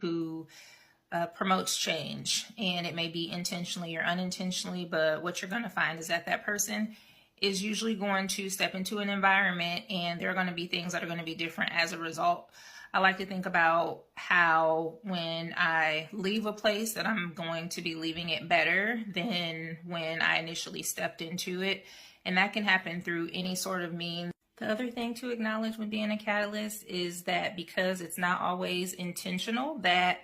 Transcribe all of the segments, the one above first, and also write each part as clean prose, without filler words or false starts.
who promotes change, and it may be intentionally or unintentionally, but what you're going to find is that that person is usually going to step into an environment and there are going to be things that are going to be different as a result. I like to think about how when I leave a place that I'm going to be leaving it better than when I initially stepped into it. And that can happen through any sort of means. The other thing to acknowledge when being a catalyst is that because it's not always intentional, that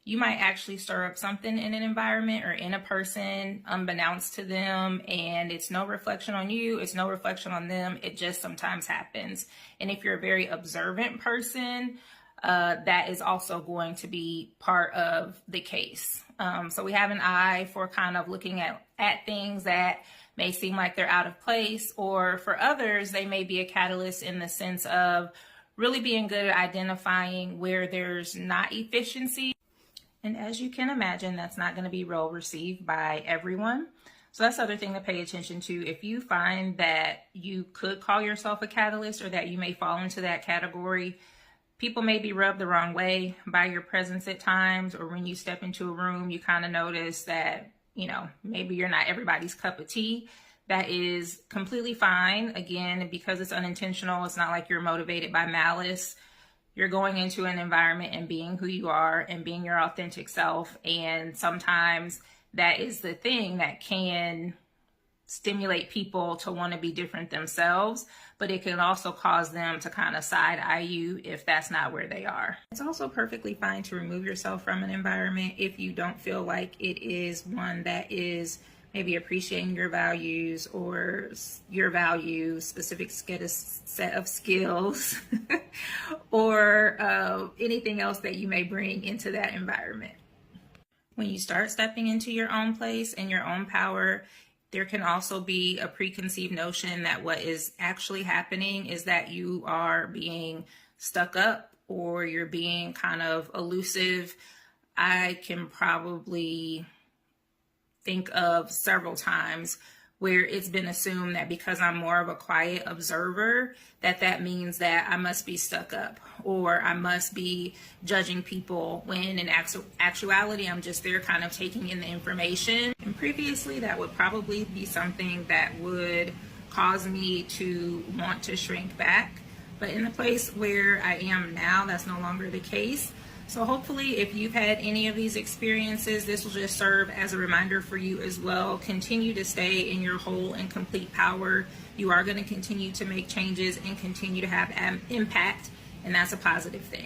you might actually stir up something in an environment or in a person unbeknownst to them, and it's no reflection on you, it's no reflection on them, it just sometimes happens. And if you're a very observant person, that is also going to be part of the case. So we have an eye for kind of looking at things that may seem like they're out of place, or for others, they may be a catalyst in the sense of really being good at identifying where there's not efficiency. And as you can imagine, that's not going to be well received by everyone. So that's the other thing to pay attention to. If you find that you could call yourself a catalyst or that you may fall into that category, people may be rubbed the wrong way by your presence at times, or when you step into a room, you kind of notice that, you know, maybe you're not everybody's cup of tea. That is completely fine. Again, because it's unintentional, it's not like you're motivated by malice. You're going into an environment and being who you are and being your authentic self. And sometimes that is the thing that can stimulate people to want to be different themselves, but it can also cause them to kind of side eye you if that's not where they are. It's also perfectly fine to remove yourself from an environment if you don't feel like it is one that is maybe appreciating your values or your values, specific set of skills, or anything else that you may bring into that environment. When you start stepping into your own place and your own power, there can also be a preconceived notion that what is actually happening is that you are being stuck up or you're being kind of elusive. I can probably think of several times where it's been assumed that because I'm more of a quiet observer, that means that I must be stuck up or I must be judging people, when in actuality, I'm just there kind of taking in the information. And previously, that would probably be something that would cause me to want to shrink back. But in the place where I am now, that's no longer the case. So hopefully, if you've had any of these experiences, this will just serve as a reminder for you as well. Continue to stay in your whole and complete power. You are going to continue to make changes and continue to have impact, and that's a positive thing.